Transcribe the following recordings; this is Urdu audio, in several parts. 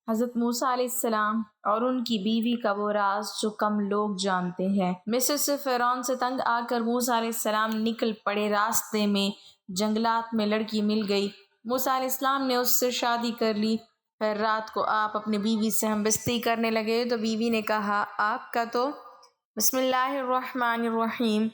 حضرت موسیٰ علیہ السلام اور ان کی بیوی کا وہ راز جو کم لوگ جانتے ہیں۔ مصر سے فرعون سے تنگ آ کر موسیٰ علیہ السلام نکل پڑے۔ راستے میں جنگلات میں لڑکی مل گئی۔ موسیٰ علیہ السلام نے اس سے شادی کر لی۔ پھر رات کو آپ اپنی بیوی سے ہم بستری کرنے لگے تو بیوی نے کہا، آپ کا تو بسم اللہ الرحمن الرحیم۔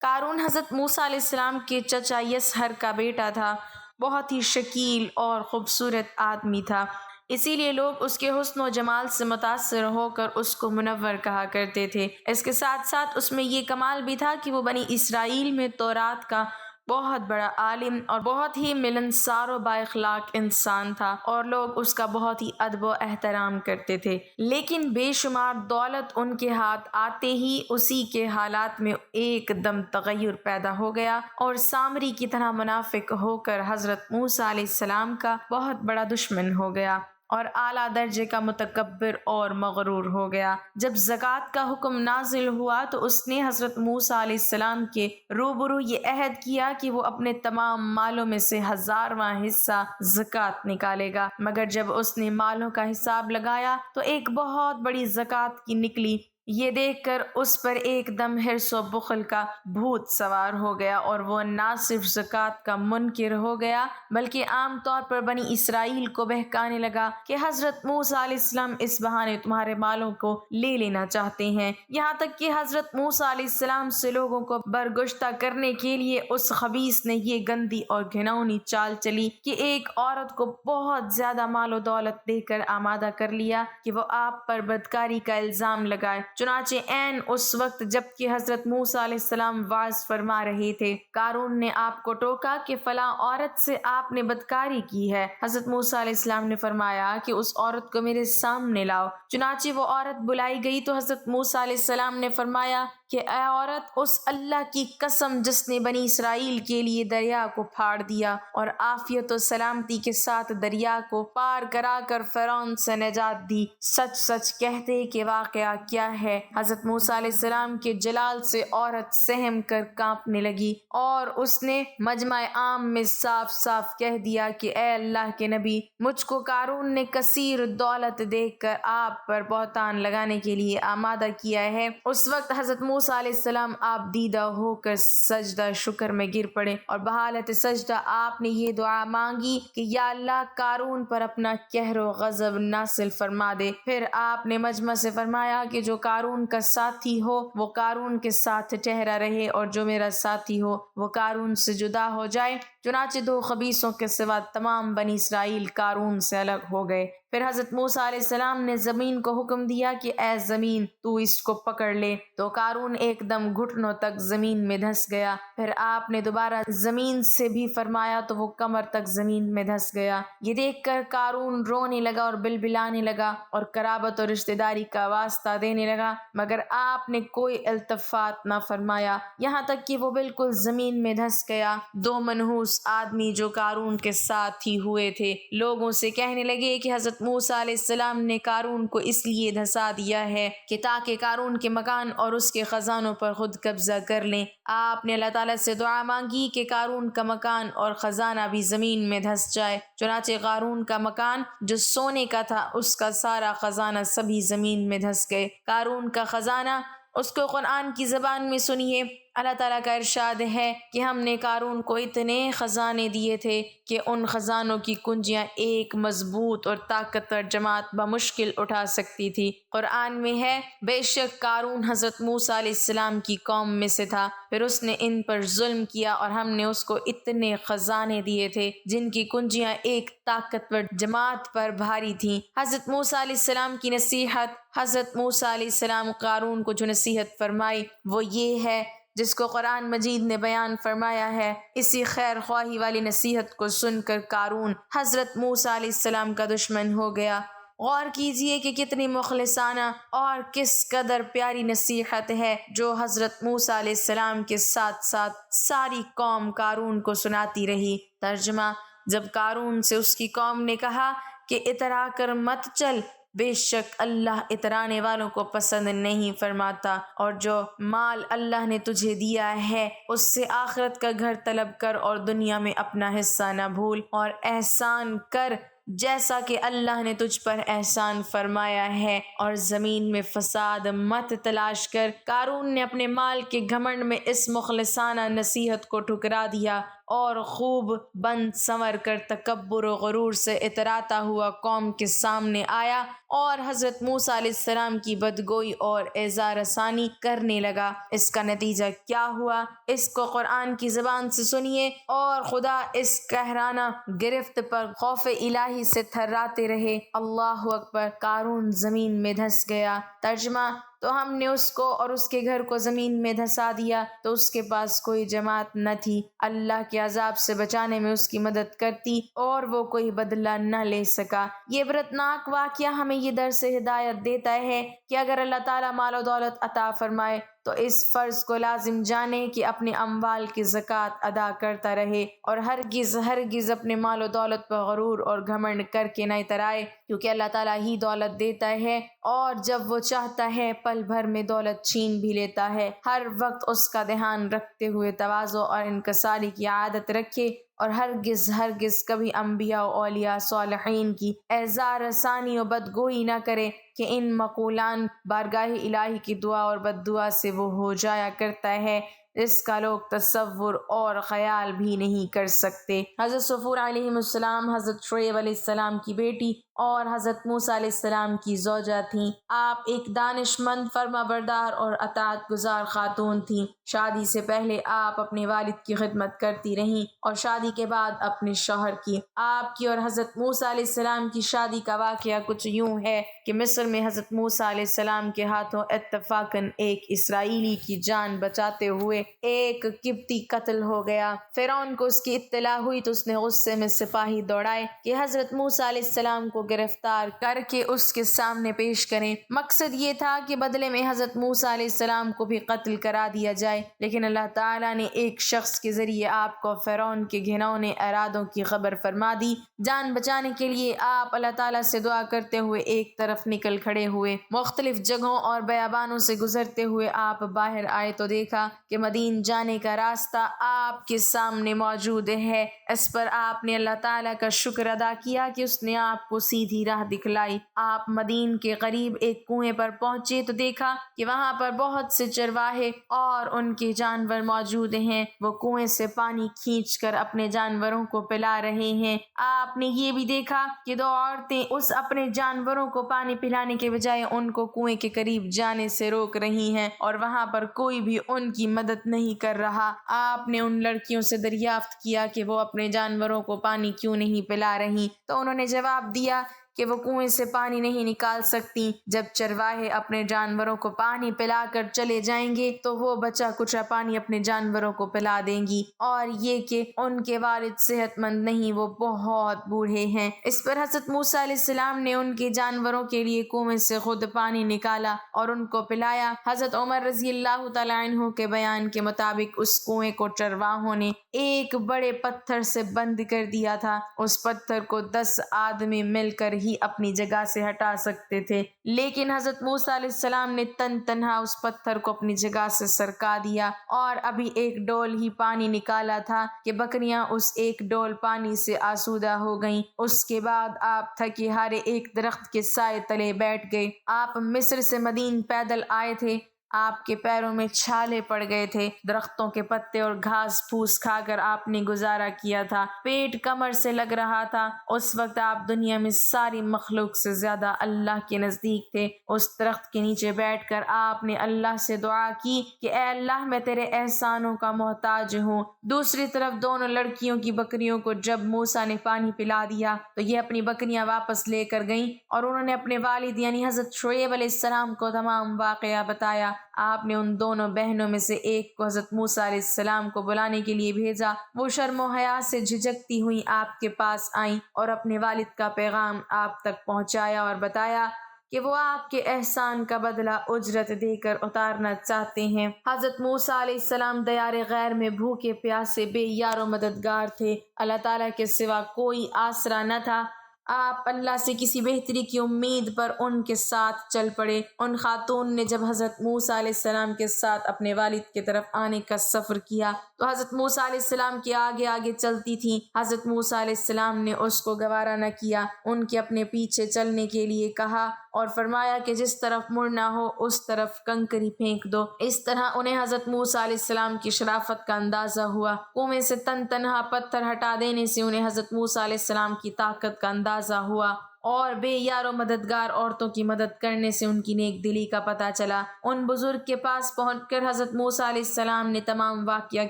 قارون حضرت موسیٰ علیہ السلام کے چچا یسہر کا بیٹا تھا۔ بہت ہی شکیل اور خوبصورت آدمی تھا، اسی لیے لوگ اس کے حسن و جمال سے متاثر ہو کر اس کو منور کہا کرتے تھے۔ اس کے ساتھ ساتھ اس میں یہ کمال بھی تھا کہ وہ بنی اسرائیل میں تورات کا بہت بڑا عالم اور بہت ہی ملنسار و با اخلاق انسان تھا، اور لوگ اس کا بہت ہی ادب و احترام کرتے تھے۔ لیکن بے شمار دولت ان کے ہاتھ آتے ہی اسی کے حالات میں ایک دم تغیر پیدا ہو گیا اور سامری کی طرح منافق ہو کر حضرت موسیٰ علیہ السلام کا بہت بڑا دشمن ہو گیا اور اعلیٰ درجے کا متکبر اور مغرور ہو گیا۔ جب زکوٰۃ کا حکم نازل ہوا تو اس نے حضرت موسیٰ علیہ السلام کے روبرو یہ عہد کیا کہ وہ اپنے تمام مالوں میں سے 1000واں حصہ زکوٰۃ نکالے گا، مگر جب اس نے مالوں کا حساب لگایا تو ایک بہت بڑی زکوٰۃ کی نکلی۔ یہ دیکھ کر اس پر ایک دم حرص و بخل کا بھوت سوار ہو گیا اور وہ نہ صرف زکوٰۃ کا منکر ہو گیا بلکہ عام طور پر بنی اسرائیل کو بہکانے لگا کہ حضرت موسیٰ علیہ السلام اس بہانے تمہارے مالوں کو لے لینا چاہتے ہیں۔ یہاں تک کہ حضرت موسیٰ علیہ السلام سے لوگوں کو برگشتہ کرنے کے لیے اس خبیث نے یہ گندی اور گھناؤنی چال چلی کہ ایک عورت کو بہت زیادہ مال و دولت دے کر آمادہ کر لیا کہ وہ آپ پر بدکاری کا الزام لگائے۔ چنانچہ عین اس وقت جب کہ حضرت موسیٰ علیہ السلام وعظ فرما رہے تھے، قارون نے آپ کو ٹوکا کہ فلاں عورت سے آپ نے بدکاری کی ہے۔ حضرت موسیٰ علیہ السلام نے فرمایا کہ اس عورت کو میرے سامنے لاؤ۔ چنانچہ وہ عورت بلائی گئی تو حضرت موسیٰ علیہ السلام نے فرمایا کہ اے عورت، اس اللہ کی قسم جس نے بنی اسرائیل کے لیے دریا کو پھاڑ دیا اور عافیت و سلامتی کے ساتھ دریا کو پار کرا کر فرعون سے نجات دی، سچ سچ کہتے کہ واقعہ کیا ہے۔ حضرت موسیٰ علیہ السلام کے جلال سے عورت سہم کر کانپنے لگی اور اس نے مجمع عام میں صاف صاف کہہ دیا کہ اے اللہ کے نبی، مجھ کو قارون نے کثیر دولت دیکھ کر آپ پر بہتان لگانے کے لیے آمادہ کیا ہے۔ اس وقت حضرت موسیٰ علیہ السلام آپ دیدہ ہو کر سجدہ شکر میں گر پڑے اور بحالت سجدہ آپ نے یہ دعا مانگی کہ یا اللہ، قارون پر اپنا قہر و غضب نازل فرما دے۔ پھر آپ نے مجمع سے فرمایا کہ جو قارون کا ساتھی ہو وہ قارون کے ساتھ ٹھہرا رہے اور جو میرا ساتھی ہو وہ قارون سے جدا ہو جائے۔ چنانچہ 2 خبیثوں کے سوا تمام بنی اسرائیل قارون سے الگ ہو گئے۔ پھر حضرت موسیٰ علیہ السلام نے زمین کو حکم دیا کہ اے زمین، تو اس کو پکڑ لے، تو قارون ایک دم گھٹنوں تک زمین میں دھس گیا۔ پھر آپ نے دوبارہ زمین سے بھی فرمایا تو وہ کمر تک زمین میں دھس گیا۔ یہ دیکھ کر قارون رونے لگا اور بلبلانے لگا اور قرابت اور رشتہ داری کا واسطہ دینے لگا، مگر آپ نے کوئی التفات نہ فرمایا، یہاں تک کہ وہ بالکل زمین میں دھس گیا۔ 2 منحوس آدمی جو قارون کے ساتھ ہی ہوئے تھے لوگوں سے کہنے لگے کہ حضرت موسیٰ علیہ السلام نے قارون کو اس لیے دھسا دیا ہے کہ تاکہ قارون کے مکان اور اس کے خزانوں پر خود قبضہ کر لیں۔ آپ نے اللہ تعالیٰ سے دعا مانگی کہ قارون کا مکان اور خزانہ بھی زمین میں دھس جائے۔ چنانچہ قارون کا مکان جو سونے کا تھا، اس کا سارا خزانہ سبھی زمین میں دھس گئے۔ قارون کا خزانہ، اس کو قرآن کی زبان میں سنیے۔ اللہ تعالیٰ کا ارشاد ہے کہ ہم نے قارون کو اتنے خزانے دیے تھے کہ ان خزانوں کی کنجیاں ایک مضبوط اور طاقتور جماعت بمشکل اٹھا سکتی تھی۔ قرآن میں ہے، بے شک قارون حضرت موسیٰ علیہ السلام کی قوم میں سے تھا، پھر اس نے ان پر ظلم کیا اور ہم نے اس کو اتنے خزانے دیے تھے جن کی کنجیاں ایک طاقتور جماعت پر بھاری تھیں۔ حضرت موسیٰ علیہ السلام کی نصیحت۔ حضرت موسیٰ علیہ السلام قارون کو جو نصیحت فرمائی وہ یہ ہے جس کو قرآن مجید نے بیان فرمایا ہے۔ اسی خیر خواہی والی نصیحت کو سن کر قارون حضرت موسیٰ علیہ السلام کا دشمن ہو گیا۔ غور کیجئے کہ کتنی مخلصانہ اور کس قدر پیاری نصیحت ہے جو حضرت موسیٰ علیہ السلام کے ساتھ ساتھ ساری قوم قارون کو سناتی رہی۔ ترجمہ: جب قارون سے اس کی قوم نے کہا کہ اترا کر مت چل، بے شک اللہ اترانے والوں کو پسند نہیں فرماتا، اور جو مال اللہ نے تجھے دیا ہے اس سے آخرت کا گھر طلب کر اور دنیا میں اپنا حصہ نہ بھول اور احسان کر، جیسا کہ اللہ نے تجھ پر احسان فرمایا ہے، اور زمین میں فساد مت تلاش کر۔ قارون نے اپنے مال کے گھمنڈ میں اس مخلصانہ نصیحت کو ٹھکرا دیا اور خوب بند سنور کر تکبر و غرور سے اتراتا ہوا قوم کے سامنے آیا اور حضرت موسیٰ علیہ السلام کی بدگوئی اور ایذا رسانی کرنے لگا۔ اس کا نتیجہ کیا ہوا، اس کو قرآن کی زبان سے سنیے، اور خدا اس قہرانہ گرفت پر خوف الہی سے تھراتے رہے۔ اللہ اکبر۔ قارون زمین میں دھس گیا۔ ترجمہ: تو ہم نے اس کو اور اس کے گھر کو زمین میں دھسا دیا تو اس کے پاس کوئی جماعت نہ تھی اللہ کے عذاب سے بچانے میں اس کی مدد کرتی، اور وہ کوئی بدلہ نہ لے سکا۔ یہ عبرتناک واقعہ ہمیں یہ درس ہدایت دیتا ہے کہ اگر اللہ تعالیٰ مال و دولت عطا فرمائے تو اس فرض کو لازم جانے کہ اپنے اموال کی زکوٰۃ ادا کرتا رہے، اور ہرگز اپنے مال و دولت پر غرور اور گھمنڈ کر کے نہ اترائے، کیونکہ اللہ تعالیٰ ہی دولت دیتا ہے، اور جب وہ چاہتا ہے پل بھر میں دولت چھین بھی لیتا ہے۔ ہر وقت اس کا دھیان رکھتے ہوئے تواضع اور انکساری کی عادت رکھے، اور ہرگز کبھی انبیاء و اولیاء صالحین کی ایذا رسانی و بدگوئی نہ کرے کہ ان مقولان بارگاہ الہی کی دعا اور بد دعا سے وہ ہو جایا کرتا ہے اس کا لوگ تصور اور خیال بھی نہیں کر سکتے۔ حضرت صفور علیہ السلام حضرت شعیب علیہ السلام کی بیٹی اور حضرت موسیٰ علیہ السلام کی زوجہ تھیں۔ آپ ایک دانش مند، فرما بردار اور اطاعت گزار خاتون تھیں۔ شادی سے پہلے آپ اپنے والد کی خدمت کرتی رہیں اور شادی کے بعد اپنے شوہر کی۔ آپ کی اور حضرت موسیٰ علیہ السلام کی شادی کا واقعہ کچھ یوں ہے کہ مصر میں حضرت موسیٰ علیہ السلام کے ہاتھوں اتفاقاً ایک اسرائیلی کی جان بچاتے ہوئے ایک قبطی قتل ہو گیا۔ فرعون کو اس کی اطلاع ہوئی تو اس نے غصے میں سپاہی دوڑائے کہ حضرت موسیٰ علیہ السلام کو گرفتار کر کے اس کے سامنے پیش کریں۔ مقصد یہ تھا کہ بدلے میں حضرت موسیٰ علیہ السلام کو بھی قتل کرا دیا جائے، لیکن اللہ تعالیٰ نے ایک شخص کے ذریعے آپ کو فرعون کے گھنونے ارادوں کی خبر فرما دی۔ جان بچانے کے لیے آپ اللہ تعالیٰ سے دعا کرتے ہوئے ایک طرف نکل کھڑے ہوئے۔ مختلف جگہوں اور بیابانوں سے گزرتے ہوئے آپ باہر آئے تو دیکھا کہ مدین جانے کا راستہ آپ کے سامنے موجود ہے۔ اس پر آپ نے اللہ تعالیٰ کا شکر ادا کیا کہ اس نے آپ کو سیدھی راہ دکھلائی۔ آپ مدین کے قریب ایک کنویں پر پہنچے تو دیکھا کہ وہاں پر بہت سے چرواہے اور ان کے جانور موجود ہیں۔ وہ کنویں سے پانی کھینچ کر اپنے جانوروں کو پلا رہے ہیں۔ آپ نے یہ بھی دیکھا کہ دو عورتیں اس اپنے جانوروں کو پانی پلانے کے بجائے ان کو کنویں کے قریب جانے سے روک رہی ہیں، اور وہاں پر کوئی بھی ان کی مدد نہیں کر رہا۔ آپ نے ان لڑکیوں سے دریافت کیا کہ وہ اپنے جانوروں کو پانی کیوں نہیں پلا رہی، تو انہوں نے جواب دیا کہ وہ کنویں سے پانی نہیں نکال سکتی۔ جب چرواہے اپنے جانوروں کو پانی پلا کر چلے جائیں گے تو وہ بچا کچا پانی اپنے جانوروں کو پلا دیں گی، اور یہ کہ ان کے والد صحت مند نہیں، وہ بہت بوڑھے ہیں۔ اس پر حضرت موسیٰ علیہ السلام نے ان کے جانوروں کے لیے کنویں سے خود پانی نکالا اور ان کو پلایا۔ حضرت عمر رضی اللہ تعالیٰ عنہ کے بیان کے مطابق اس کنویں کو چرواہوں نے ایک بڑے پتھر سے بند کر دیا تھا۔ اس پتھر کو 10 آدمی مل کر ہی اپنی جگہ سے ہٹا سکتے تھے، لیکن حضرت موسیٰ علیہ السلام نے تنہا اس پتھر کو اپنی جگہ سے سرکا دیا، اور ابھی ایک ڈول ہی پانی نکالا تھا کہ بکریاں اس ایک ڈول پانی سے آسودہ ہو گئیں۔ اس کے بعد آپ تھکے ہارے ایک درخت کے سائے تلے بیٹھ گئے۔ آپ مصر سے مدین پیدل آئے تھے، آپ کے پیروں میں چھالے پڑ گئے تھے۔ درختوں کے پتے اور گھاس پھوس کھا کر آپ نے گزارا کیا تھا، پیٹ کمر سے لگ رہا تھا۔ اس وقت آپ دنیا میں ساری مخلوق سے زیادہ اللہ کے نزدیک تھے۔ اس درخت کے نیچے بیٹھ کر آپ نے اللہ سے دعا کی کہ اے اللہ، میں تیرے احسانوں کا محتاج ہوں۔ دوسری طرف دونوں لڑکیوں کی بکریوں کو جب موسیٰ نے پانی پلا دیا تو یہ اپنی بکریاں واپس لے کر گئیں، اور انہوں نے اپنے والد یعنی حضرت شعیب علیہ السلام کو تمام واقعہ بتایا۔ آپ نے ان دونوں بہنوں میں سے ایک کو حضرت موسیٰ علیہ السلام کو بلانے کے لیے بھیجا۔ وہ شرم و حیا سے جھجکتی ہوئی آپ کے پاس آئیں اور اپنے والد کا پیغام آپ تک پہنچایا اور بتایا کہ وہ آپ کے احسان کا بدلہ اجرت دے کر اتارنا چاہتے ہیں۔ حضرت موسیٰ علیہ السلام دیار غیر میں بھوکے پیاسے بے یار و مددگار تھے۔ اللہ تعالیٰ کے سوا کوئی آسرا نہ تھا۔ آپ اللہ سے کسی بہتری کی امید پر ان کے ساتھ چل پڑے۔ ان خاتون نے جب حضرت موسیٰ علیہ السلام کے ساتھ اپنے والد کی طرف آنے کا سفر کیا تو حضرت موسیٰ علیہ السلام کے آگے آگے چلتی تھیں۔ حضرت موسیٰ علیہ السلام نے اس کو گوارا نہ کیا، ان کے اپنے پیچھے چلنے کے لیے کہا اور فرمایا کہ جس طرف مڑنا ہو اس طرف کنکری پھینک دو۔ اس طرح انہیں حضرت موسیٰ علیہ السلام کی شرافت کا اندازہ ہوا۔ کنویں سے تن تنہا پتھر ہٹا دینے سے انہیں حضرت موسیٰ علیہ السلام کی طاقت کا اندازہ ہوا، اور بے یار و مددگار عورتوں کی مدد کرنے سے ان کی نیک دلی کا پتہ چلا۔ ان بزرگ کے پاس پہنچ کر حضرت موسیٰ علیہ السلام نے تمام واقعہ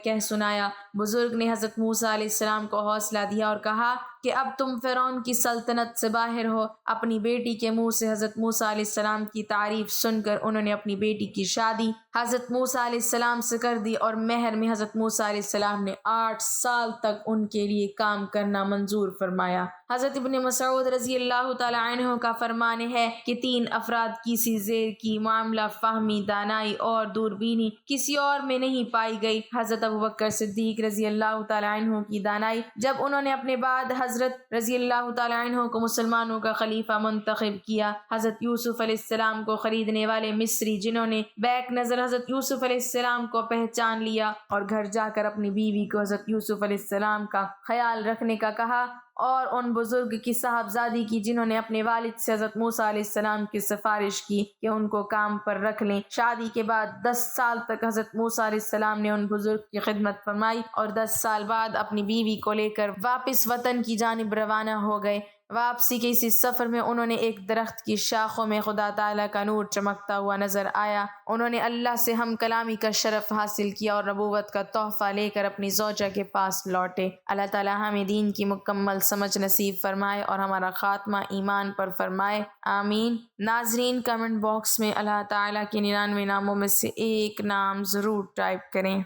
کہہ سنایا۔ بزرگ نے حضرت موسیٰ علیہ السلام کو حوصلہ دیا اور کہا کہ اب تم فرعون کی سلطنت سے باہر ہو۔ اپنی بیٹی کے منہ سے حضرت موسیٰ علیہ السلام کی تعریف سن کر انہوں نے اپنی بیٹی کی شادی حضرت موسیٰ علیہ السلام سے کر دی، اور مہر میں حضرت موسیٰ علیہ السلام نے 8 سال تک ان کے لیے کام کرنا منظور فرمایا۔ حضرت ابن مسعود رضی اللہ تعالیٰ عنہ کا فرمان ہے کہ 3 افراد کی سی زیر کی معاملہ فہمی، دانائی اور دوربینی کسی اور میں نہیں پائی گئی۔ حضرت ابوبکر صدیق رضی اللہ تعالیٰ عنہ کی دانائی، جب انہوں نے اپنے بعد حضرت رضی اللہ تعالیٰ عنہ کو مسلمانوں کا خلیفہ منتخب کیا۔ حضرت یوسف علیہ السلام کو خریدنے والے مصری جنہوں نے بیک نظر حضرت یوسف علیہ السلام کو پہچان لیا اور گھر جا کر اپنی بیوی کو حضرت یوسف علیہ السلام کا خیال رکھنے کا کہا، اور ان بزرگ کی صاحبزادی کی جنہوں نے اپنے والد سے حضرت موسیٰ علیہ السلام کی سفارش کی کہ ان کو کام پر رکھ لیں۔ شادی کے بعد 10 سال تک حضرت موسیٰ علیہ السلام نے ان بزرگ کی خدمت فرمائی، اور 10 سال بعد اپنی بیوی کو لے کر واپس وطن کی جانب روانہ ہو گئے۔ واپسی کے اسی سفر میں انہوں نے ایک درخت کی شاخوں میں خدا تعالیٰ کا نور چمکتا ہوا نظر آیا۔ انہوں نے اللہ سے ہم کلامی کا شرف حاصل کیا اور نبوت کا تحفہ لے کر اپنی زوجہ کے پاس لوٹے۔ اللہ تعالیٰ ہمیں دین کی مکمل سمجھ نصیب فرمائے اور ہمارا خاتمہ ایمان پر فرمائے، آمین۔ ناظرین، کمنٹ باکس میں اللہ تعالیٰ کے 99 ناموں میں سے ایک نام ضرور ٹائپ کریں۔